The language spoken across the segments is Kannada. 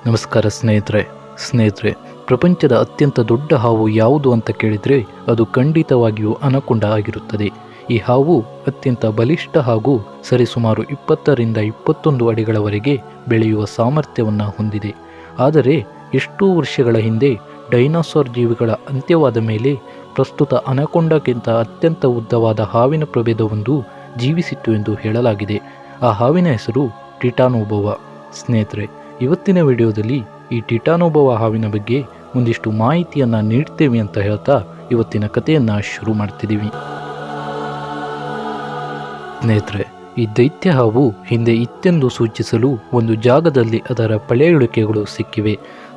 ನಮಸ್ಕಾರ ಸ್ನೇಹಿತರೆ, ಪ್ರಪಂಚದ ಅತ್ಯಂತ ದೊಡ್ಡ ಹಾವು ಯಾವುದು ಅಂತ ಕೇಳಿದರೆ ಅದು ಖಂಡಿತವಾಗಿಯೂ ಅನಕೊಂಡ ಆಗಿರುತ್ತದೆ. ಈ ಹಾವು ಅತ್ಯಂತ ಬಲಿಷ್ಠ ಹಾಗೂ ಸರಿಸುಮಾರು 20ರಿಂದ 21 ಅಡಿಗಳವರೆಗೆ ಬೆಳೆಯುವ ಸಾಮರ್ಥ್ಯವನ್ನು ಹೊಂದಿದೆ. ಆದರೆ ಎಷ್ಟೋ ವರ್ಷಗಳ ಹಿಂದೆ ಡೈನೋಸಾರ್ ಜೀವಿಗಳ ಅಂತ್ಯವಾದ ಮೇಲೆ ಪ್ರಸ್ತುತ ಅನಕೊಂಡಕ್ಕಿಂತ ಅತ್ಯಂತ ಉದ್ದವಾದ ಹಾವಿನ ಪ್ರಭೇದವೊಂದು ಜೀವಿಸಿತ್ತು ಎಂದು ಹೇಳಲಾಗಿದೆ. ಆ ಹಾವಿನ ಹೆಸರು ಟಿಟಾನೋಬೋವಾ. ಸ್ನೇಹಿತರೆ, ಇವತ್ತಿನ ವಿಡಿಯೋದಲ್ಲಿ ಈ ಟಿಟಾನೋಬೋವಾ ಹಾವಿನ ಬಗ್ಗೆ ಒಂದಿಷ್ಟು ಮಾಹಿತಿಯನ್ನು ನೀಡ್ತೇವೆ ಅಂತ ಹೇಳ್ತಾ ಇವತ್ತಿನ ಕಥೆಯನ್ನು ಶುರು ಮಾಡ್ತಿದ್ದೀವಿ. ಸ್ನೇಹಿತರೆ, ಈ ದೈತ್ಯ ಹಾವು ಹಿಂದೆ ಇತ್ತೆಂದು ಸೂಚಿಸಲು ಒಂದು ಜಾಗದಲ್ಲಿ ಅದರ ಪಳೆಯುಳಿಕೆಗಳು ಸಿಕ್ಕಿವೆ.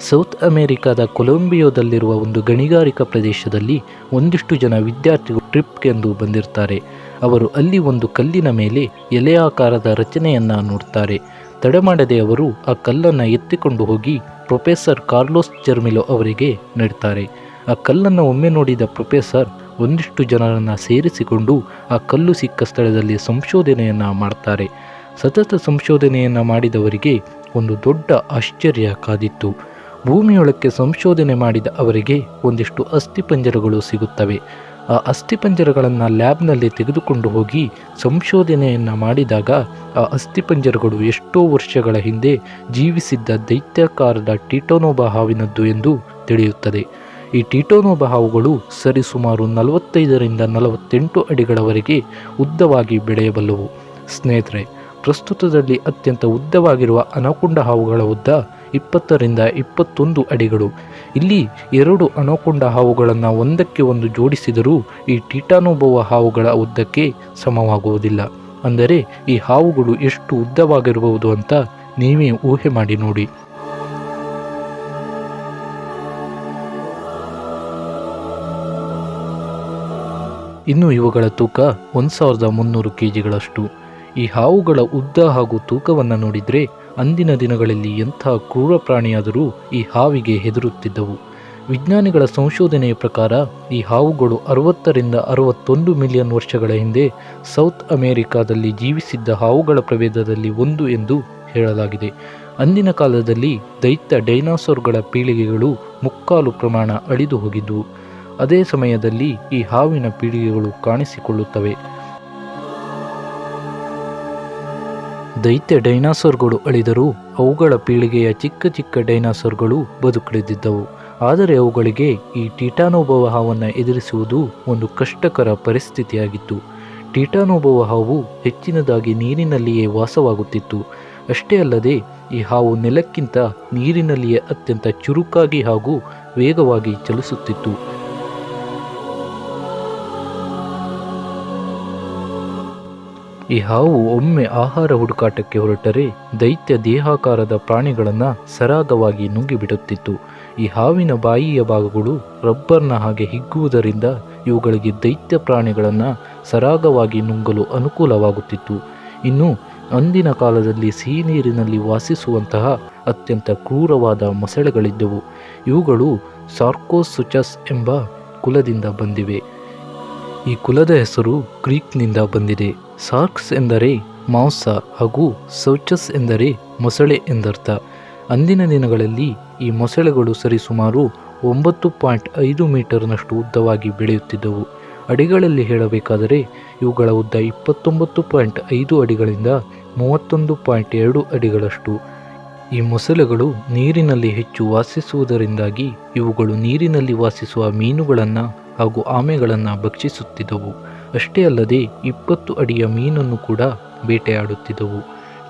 ಸೌತ್ ಅಮೆರಿಕಾದ ಕೊಲಂಬಿಯಾದಲ್ಲಿರುವ ಒಂದು ಗಣಿಗಾರಿಕಾ ಪ್ರದೇಶದಲ್ಲಿ ಒಂದಿಷ್ಟು ಜನ ವಿದ್ಯಾರ್ಥಿಗಳು ಟ್ರಿಪ್ಗೆಂದು ಬಂದಿರ್ತಾರೆ. ಅವರು ಅಲ್ಲಿ ಒಂದು ಕಲ್ಲಿನ ಮೇಲೆ ಎಲೆಯಾಕಾರದ ರಚನೆಯನ್ನು ನೋಡ್ತಾರೆ. ತಡೆಮಾಡದೆ ಅವರು ಆ ಕಲ್ಲನ್ನು ಎತ್ತಿಕೊಂಡು ಹೋಗಿ ಪ್ರೊಫೆಸರ್ ಕಾರ್ಲೋಸ್ ಜರ್ಮಿಲೋ ಅವರಿಗೆ ನೀಡ್ತಾರೆ. ಆ ಕಲ್ಲನ್ನು ಒಮ್ಮೆ ನೋಡಿದ ಪ್ರೊಫೆಸರ್ ಒಂದಿಷ್ಟು ಜನರನ್ನು ಸೇರಿಸಿಕೊಂಡು ಆ ಕಲ್ಲು ಸಿಕ್ಕ ಸ್ಥಳದಲ್ಲಿ ಸಂಶೋಧನೆಯನ್ನು ಮಾಡ್ತಾರೆ. ಸತತ ಸಂಶೋಧನೆಯನ್ನು ಮಾಡಿದವರಿಗೆ ಒಂದು ದೊಡ್ಡ ಆಶ್ಚರ್ಯ ಕಾದಿತ್ತು. ಭೂಮಿಯೊಳಕ್ಕೆ ಸಂಶೋಧನೆ ಮಾಡಿದ ಅವರಿಗೆ ಒಂದಿಷ್ಟು ಅಸ್ಥಿಪಂಜರಗಳು ಸಿಗುತ್ತವೆ. ಆ ಅಸ್ಥಿಪಂಜರಗಳನ್ನು ಲ್ಯಾಬ್ನಲ್ಲಿ ತೆಗೆದುಕೊಂಡು ಹೋಗಿ ಸಂಶೋಧನೆಯನ್ನು ಮಾಡಿದಾಗ ಆ ಅಸ್ಥಿಪಂಜರಗಳು ಎಷ್ಟೋ ವರ್ಷಗಳ ಹಿಂದೆ ಜೀವಿಸಿದ್ದ ದೈತ್ಯಾಕಾರದ ಟಿಟಾನೋಬಾ ಹಾವಿನದ್ದು ಎಂದು ತಿಳಿಯುತ್ತದೆ. ಈ ಟಿಟಾನೋಬಾ ಹಾವುಗಳು ಸರಿಸುಮಾರು 45ರಿಂದ 48 ಅಡಿಗಳವರೆಗೆ ಉದ್ದವಾಗಿ ಬೆಳೆಯಬಲ್ಲವು. ಸ್ನೇಹಿತರೆ, ಪ್ರಸ್ತುತದಲ್ಲಿ ಅತ್ಯಂತ ಉದ್ದವಾಗಿರುವ ಅನಕೊಂಡ ಹಾವುಗಳ ಉದ್ದ 20ರಿಂದ 21 ಅಡಿಗಳು. ಇಲ್ಲಿ 2 ಅನಕೊಂಡ ಹಾವುಗಳನ್ನು ಒಂದಕ್ಕೆ ಒಂದು ಜೋಡಿಸಿದರೂ ಈ ಟಿಟಾನೋಬೋವಾ ಹಾವುಗಳ ಉದ್ದಕ್ಕೆ ಸಮವಾಗುವುದಿಲ್ಲ. ಅಂದರೆ ಈ ಹಾವುಗಳು ಎಷ್ಟು ಉದ್ದವಾಗಿರಬಹುದು ಅಂತ ನೀವೇ ಊಹೆ ಮಾಡಿ ನೋಡಿ. ಇನ್ನು ಇವುಗಳ ತೂಕ 1300 kgಗಳಷ್ಟು. ಈ ಹಾವುಗಳ ಉದ್ದ ಹಾಗೂ ತೂಕವನ್ನು ನೋಡಿದರೆ ಅಂದಿನ ದಿನಗಳಲ್ಲಿ ಎಂಥ ಕ್ರೂರ ಪ್ರಾಣಿಯಾದರೂ ಈ ಹಾವಿಗೆ ಹೆದರುತ್ತಿದ್ದವು. ವಿಜ್ಞಾನಿಗಳ ಸಂಶೋಧನೆಯ ಪ್ರಕಾರ ಈ ಹಾವುಗಳು 60ರಿಂದ 61 ಮಿಲಿಯನ್ ವರ್ಷಗಳ ಹಿಂದೆ ಸೌತ್ ಅಮೆರಿಕಾದಲ್ಲಿ ಜೀವಿಸಿದ್ದ ಹಾವುಗಳ ಪ್ರಭೇದದಲ್ಲಿ ಒಂದು ಎಂದು ಹೇಳಲಾಗಿದೆ. ಅಂದಿನ ಕಾಲದಲ್ಲಿ ದೈತ್ಯ ಡೈನೋಸಾರ್ಗಳ ಪೀಳಿಗೆಗಳು ಮುಕ್ಕಾಲು ಪ್ರಮಾಣ ಅಳಿದು ಹೋಗಿದ್ದವು. ಅದೇ ಸಮಯದಲ್ಲಿ ಈ ಹಾವಿನ ಪೀಳಿಗೆಗಳು ಕಾಣಿಸಿಕೊಳ್ಳುತ್ತವೆ. ದೈತ್ಯ ಡೈನೋಸಾರ್ಗಳು ಅಳಿದರೂ ಅವುಗಳ ಪೀಳಿಗೆಯ ಚಿಕ್ಕ ಚಿಕ್ಕ ಡೈನೋಸಾರ್ಗಳು ಬದುಕುಳಿದಿದ್ದವು. ಆದರೆ ಅವುಗಳಿಗೆ ಈ ಟಿಟಾನೋಬೋವಾ ಹಾವನ್ನು ಎದುರಿಸುವುದು ಒಂದು ಕಷ್ಟಕರ ಪರಿಸ್ಥಿತಿಯಾಗಿತ್ತು. ಟಿಟಾನೋಬೋವಾ ಹಾವು ಹೆಚ್ಚಿನದಾಗಿ ನೀರಿನಲ್ಲಿಯೇ ವಾಸವಾಗುತ್ತಿತ್ತು. ಅಷ್ಟೇ ಅಲ್ಲದೆ ಈ ಹಾವು ನೆಲಕ್ಕಿಂತ ನೀರಿನಲ್ಲಿಯೇ ಅತ್ಯಂತ ಚುರುಕಾಗಿ ಹಾಗೂ ವೇಗವಾಗಿ ಚಲಿಸುತ್ತಿತ್ತು. ಈ ಹಾವು ಒಮ್ಮೆ ಆಹಾರ ಹುಡುಕಾಟಕ್ಕೆ ಹೊರಟರೆ ದೈತ್ಯ ದೇಹಾಕಾರದ ಪ್ರಾಣಿಗಳನ್ನು ಸರಾಗವಾಗಿ ನುಂಗಿಬಿಡುತ್ತಿತ್ತು. ಈ ಹಾವಿನ ಬಾಯಿಯ ಭಾಗಗಳು ರಬ್ಬರ್ನ ಹಾಗೆ ಹಿಗ್ಗುವುದರಿಂದ ಇವುಗಳಿಗೆ ದೈತ್ಯ ಪ್ರಾಣಿಗಳನ್ನು ಸರಾಗವಾಗಿ ನುಂಗಲು ಅನುಕೂಲವಾಗುತ್ತಿತ್ತು. ಇನ್ನು ಅಂದಿನ ಕಾಲದಲ್ಲಿ ಸಿಹಿ ನೀರಿನಲ್ಲಿ ವಾಸಿಸುವಂತಹ ಅತ್ಯಂತ ಕ್ರೂರವಾದ ಮೊಸಳೆಗಳಿದ್ದವು. ಇವುಗಳು ಸಾರ್ಕೋಸುಚಸ್ ಎಂಬ ಕುಲದಿಂದ ಬಂದಿವೆ. ಈ ಕುಲದ ಹೆಸರು ಗ್ರೀಕ್ನಿಂದ ಬಂದಿದೆ. ಸಾರ್ಕ್ಸ್ ಎಂದರೆ ಮಾಂಸ ಹಾಗೂ ಸೌಚಸ್ ಎಂದರೆ ಮೊಸಳೆ ಎಂದರ್ಥ. ಅಂದಿನ ದಿನಗಳಲ್ಲಿ ಈ ಮೊಸಳೆಗಳು ಸರಿಸುಮಾರು 9.5 ಮೀಟರ್ನಷ್ಟು ಉದ್ದವಾಗಿ ಬೆಳೆಯುತ್ತಿದ್ದವು. ಅಡಿಗಳಲ್ಲಿ ಹೇಳಬೇಕಾದರೆ ಇವುಗಳ ಉದ್ದ 29.5 ಅಡಿಗಳಿಂದ 31.2 ಅಡಿಗಳಷ್ಟು. ಈ ಮೊಸಳೆಗಳು ನೀರಿನಲ್ಲಿ ಹೆಚ್ಚು ವಾಸಿಸುವುದರಿಂದಾಗಿ ಇವುಗಳು ನೀರಿನಲ್ಲಿ ವಾಸಿಸುವ ಮೀನುಗಳನ್ನು ಹಾಗೂ ಆಮೆಗಳನ್ನು ಭಕ್ಷಿಸುತ್ತಿದ್ದವು. ಅಷ್ಟೇ ಅಲ್ಲದೆ 20 ಅಡಿಯ ಮೀನನ್ನು ಕೂಡ ಬೇಟೆಯಾಡುತ್ತಿದ್ದವು.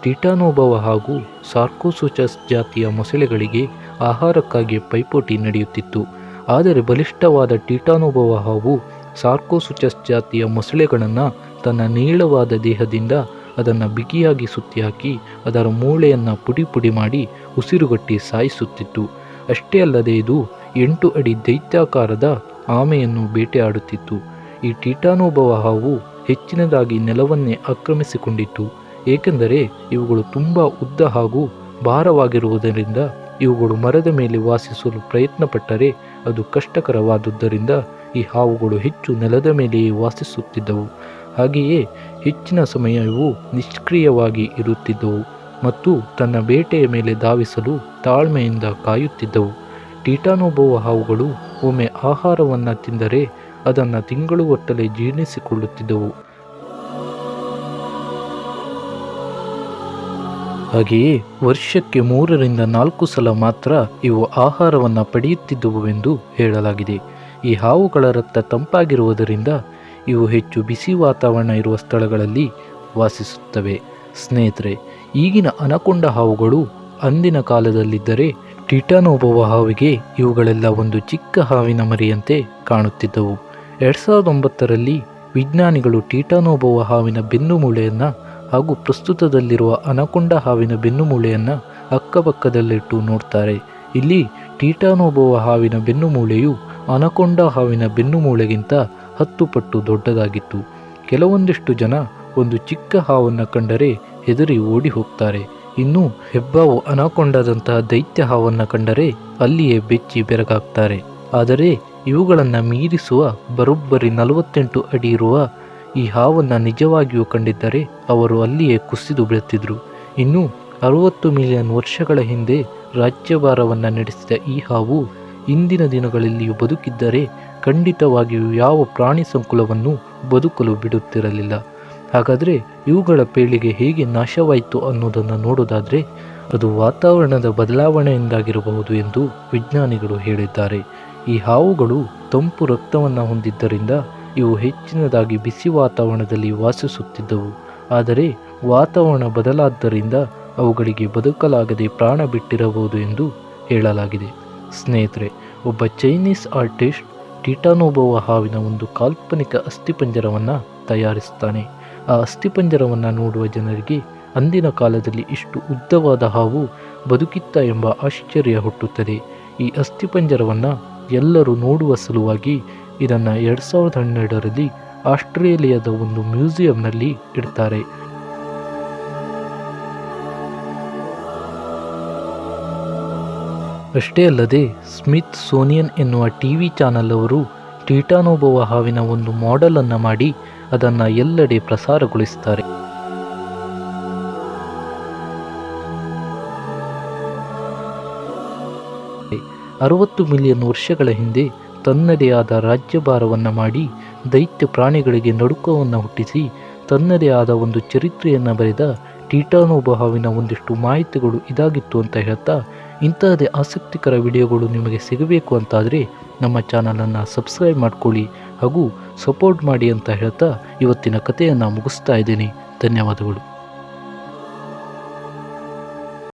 ಟಿಟಾನೋಬೋವಾ ಹಾಗೂ ಸಾರ್ಕೋಸುಚಸ್ ಜಾತಿಯ ಮೊಸಳೆಗಳಿಗೆ ಆಹಾರಕ್ಕಾಗಿ ಪೈಪೋಟಿ ನಡೆಯುತ್ತಿತ್ತು. ಆದರೆ ಬಲಿಷ್ಠವಾದ ಟಿಟಾನೋಬೋವಾ ಹಾವು ಸಾರ್ಕೋಸುಚಸ್ ಜಾತಿಯ ಮೊಸಳೆಗಳನ್ನು ತನ್ನ ನೀಳವಾದ ದೇಹದಿಂದ ಅದನ್ನು ಬಿಗಿಯಾಗಿ ಸುತ್ತಿ ಹಾಕಿ ಅದರ ಮೂಳೆಯನ್ನು ಪುಡಿ ಪುಡಿ ಮಾಡಿ ಉಸಿರುಗಟ್ಟಿ ಸಾಯಿಸುತ್ತಿತ್ತು. ಅಷ್ಟೇ ಅಲ್ಲದೆ ಇದು 8 ಅಡಿ ದೈತ್ಯಾಕಾರದ ಆಮೆಯನ್ನು ಬೇಟೆಯಾಡುತ್ತಿತ್ತು. ಈ ಟಿಟಾನೋಬೋವಾ ಹಾವು ಹೆಚ್ಚಿನದಾಗಿ ನೆಲವನ್ನೇ ಆಕ್ರಮಿಸಿಕೊಂಡಿತ್ತು. ಏಕೆಂದರೆ ಇವುಗಳು ತುಂಬ ಉದ್ದ ಹಾಗೂ ಭಾರವಾಗಿರುವುದರಿಂದ ಇವುಗಳು ಮರದ ಮೇಲೆ ವಾಸಿಸಲು ಪ್ರಯತ್ನಪಟ್ಟರೆ ಅದು ಕಷ್ಟಕರವಾದುದರಿಂದ ಈ ಹಾವುಗಳು ಹೆಚ್ಚು ನೆಲದ ಮೇಲೆಯೇ ವಾಸಿಸುತ್ತಿದ್ದವು. ಹಾಗೆಯೇ ಹೆಚ್ಚಿನ ಸಮಯ ಇವು ನಿಷ್ಕ್ರಿಯವಾಗಿ ಇರುತ್ತಿದ್ದವು. ಮತ್ತು ತನ್ನ ಬೇಟೆಯ ಮೇಲೆ ಧಾವಿಸಲು ತಾಳ್ಮೆಯಿಂದ ಕಾಯುತ್ತಿದ್ದವು. ಟೀಟಾನೋಬೋವ ಹಾವುಗಳು ಒಮ್ಮೆ ಆಹಾರವನ್ನು ತಿಂದರೆ ಅದನ್ನು ತಿಂಗಳುಗಟ್ಟಲೆ ಜೀರ್ಣಿಸಿಕೊಳ್ಳುತ್ತಿದ್ದವು. ಹಾಗೆಯೇ ವರ್ಷಕ್ಕೆ 3ರಿಂದ 4 ಸಲ ಮಾತ್ರ ಇವು ಆಹಾರವನ್ನು ಪಡೆಯುತ್ತಿದ್ದುವೆಂದು ಹೇಳಲಾಗಿದೆ. ಈ ಹಾವುಗಳ ರಕ್ತ ತಂಪಾಗಿರುವುದರಿಂದ ಇವು ಹೆಚ್ಚು ಬಿಸಿ ವಾತಾವರಣ ಇರುವ ಸ್ಥಳಗಳಲ್ಲಿ ವಾಸಿಸುತ್ತವೆ. ಸ್ನೇಹಿತರೆ, ಈಗಿನ ಅನಕೊಂಡ ಹಾವುಗಳು ಅಂದಿನ ಕಾಲದಲ್ಲಿದ್ದರೆ ಟೀಟಾನೋಬೋವ ಹಾವಿಗೆ ಇವುಗಳೆಲ್ಲ ಒಂದು ಚಿಕ್ಕ ಹಾವಿನ ಮರಿಯಂತೆ ಕಾಣುತ್ತಿದ್ದವು. 2009ರಲ್ಲಿ ವಿಜ್ಞಾನಿಗಳು ಟೀಟಾನೋಬೋವ ಹಾವಿನ ಬೆನ್ನುಮೂಳೆಯನ್ನು ಹಾಗೂ ಪ್ರಸ್ತುತದಲ್ಲಿರುವ ಅನಕೊಂಡ ಹಾವಿನ ಬೆನ್ನುಮೂಳೆಯನ್ನು ಅಕ್ಕಪಕ್ಕದಲ್ಲಿಟ್ಟು ನೋಡ್ತಾರೆ. ಇಲ್ಲಿ ಟೀಟಾನೋಬೋವ ಹಾವಿನ ಬೆನ್ನುಮೂಳೆಯು ಅನಕೊಂಡ ಹಾವಿನ ಬೆನ್ನುಮೂಳೆಗಿಂತ 10 ಪಟ್ಟು ದೊಡ್ಡದಾಗಿತ್ತು. ಕೆಲವೊಂದಿಷ್ಟು ಜನ ಒಂದು ಚಿಕ್ಕ ಹಾವನ್ನು ಕಂಡರೆ ಹೆದರಿ ಓಡಿ ಹೋಗ್ತಾರೆ. ಇನ್ನು ಹೆಬ್ಬಾವು ಅನಕೊಂಡದಂತಹ ದೈತ್ಯ ಹಾವನ್ನು ಕಂಡರೆ ಅಲ್ಲಿಯೇ ಬೆಚ್ಚಿ ಬೆರಗಾಗ್ತಾರೆ. ಆದರೆ ಇವುಗಳನ್ನು ಮೀರಿಸುವ ಬರೋಬ್ಬರಿ 48 ಅಡಿ ಇರುವ ಈ ಹಾವನ್ನು ನಿಜವಾಗಿಯೂ ಕಂಡಿದ್ದರೆ ಅವರು ಅಲ್ಲಿಯೇ ಕುಸಿದು ಬೀಳುತ್ತಿದ್ದರು. ಇನ್ನು 60 ಮಿಲಿಯನ್ ವರ್ಷಗಳ ಹಿಂದೆ ರಾಜ್ಯಭಾರವನ್ನು ನಡೆಸಿದ ಈ ಹಾವು ಇಂದಿನ ದಿನಗಳಲ್ಲಿಯೂ ಬದುಕಿದ್ದರೆ ಖಂಡಿತವಾಗಿಯೂ ಯಾವ ಪ್ರಾಣಿ ಸಂಕುಲವನ್ನು ಬದುಕಲು ಬಿಡುತ್ತಿರಲಿಲ್ಲ. ಹಾಗಾದರೆ ಇವುಗಳ ಪೀಳಿಗೆ ಹೇಗೆ ನಾಶವಾಯಿತು ಅನ್ನೋದನ್ನು ನೋಡೋದಾದರೆ ಅದು ವಾತಾವರಣದ ಬದಲಾವಣೆಯಿಂದಾಗಿರಬಹುದು ಎಂದು ವಿಜ್ಞಾನಿಗಳು ಹೇಳಿದ್ದಾರೆ. ಈ ಹಾವುಗಳು ತಂಪು ರಕ್ತವನ್ನು ಹೊಂದಿದ್ದರಿಂದ ಇವು ಹೆಚ್ಚಿನದಾಗಿ ಬಿಸಿ ವಾತಾವರಣದಲ್ಲಿ ವಾಸಿಸುತ್ತಿದ್ದವು. ಆದರೆ ವಾತಾವರಣ ಬದಲಾದ್ದರಿಂದ ಅವುಗಳಿಗೆ ಬದುಕಲಾಗದೆ ಪ್ರಾಣ ಬಿಟ್ಟಿರಬಹುದು ಎಂದು ಹೇಳಲಾಗಿದೆ. ಸ್ನೇಹಿತರೆ, ಒಬ್ಬ ಚೈನೀಸ್ ಆರ್ಟಿಸ್ಟ್ ಟೀಟಾನೋಬೋವ ಹಾವಿನ ಒಂದು ಕಾಲ್ಪನಿಕ ಅಸ್ಥಿಪಂಜರವನ್ನು ತಯಾರಿಸುತ್ತಾನೆ. ಆ ಅಸ್ಥಿಪಂಜರವನ್ನು ನೋಡುವ ಜನರಿಗೆ ಅಂದಿನ ಕಾಲದಲ್ಲಿ ಇಷ್ಟು ಉದ್ದವಾದ ಹಾವು ಬದುಕಿತ್ತ ಎಂಬ ಆಶ್ಚರ್ಯ ಹುಟ್ಟುತ್ತದೆ. ಈ ಅಸ್ಥಿಪಂಜರವನ್ನು ಎಲ್ಲರೂ ನೋಡುವ ಸಲುವಾಗಿ ಇದನ್ನು 2012ರಲ್ಲಿ ಆಸ್ಟ್ರೇಲಿಯಾದ ಒಂದು ಮ್ಯೂಸಿಯಂನಲ್ಲಿ ಇಡ್ತಾರೆ. ಅಷ್ಟೇ ಅಲ್ಲದೆ ಸ್ಮಿತ್ ಸೋನಿಯನ್ ಎನ್ನುವ ಟಿವಿ ಚಾನಲ್ ಅವರು ಟೀಟಾನೋಬೋವ ಹಾವಿನ ಒಂದು ಮಾಡೆಲನ್ನು ಮಾಡಿ ಅದನ್ನು ಎಲ್ಲೆಡೆ ಪ್ರಸಾರಗೊಳಿಸುತ್ತಾರೆ. 60 ಮಿಲಿಯನ್ ವರ್ಷಗಳ ಹಿಂದೆ ತನ್ನದೇ ಆದ ರಾಜ್ಯಭಾರವನ್ನು ಮಾಡಿ ದೈತ್ಯ ಪ್ರಾಣಿಗಳಿಗೆ ನಡುಕವನ್ನು ಹುಟ್ಟಿಸಿ ತನ್ನದೇ ಆದ ಒಂದು ಚರಿತ್ರೆಯನ್ನು ಬರೆದ ಟೀಟಾನೋಬೋವ ಹಾವಿನ ಒಂದಿಷ್ಟು ಮಾಹಿತಿಗಳು ಇದಾಗಿತ್ತು ಅಂತ ಹೇಳ್ತಾ, ಇಂತಹದೇ ಆಸಕ್ತಿಕರ ವಿಡಿಯೋಗಳು ನಿಮಗೆ ಸಿಗಬೇಕು ಅಂತಾದರೆ ನಮ್ಮ ಚಾನಲನ್ನು ಸಬ್ಸ್ಕ್ರೈಬ್ ಮಾಡ್ಕೊಳ್ಳಿ ಹಾಗೂ ಸಪೋರ್ಟ್ ಮಾಡಿ ಅಂತ ಹೇಳ್ತಾ ಇವತ್ತಿನ ಕಥೆಯನ್ನು ಮುಗಿಸ್ತಾ ಇದ್ದೀನಿ. ಧನ್ಯವಾದಗಳು.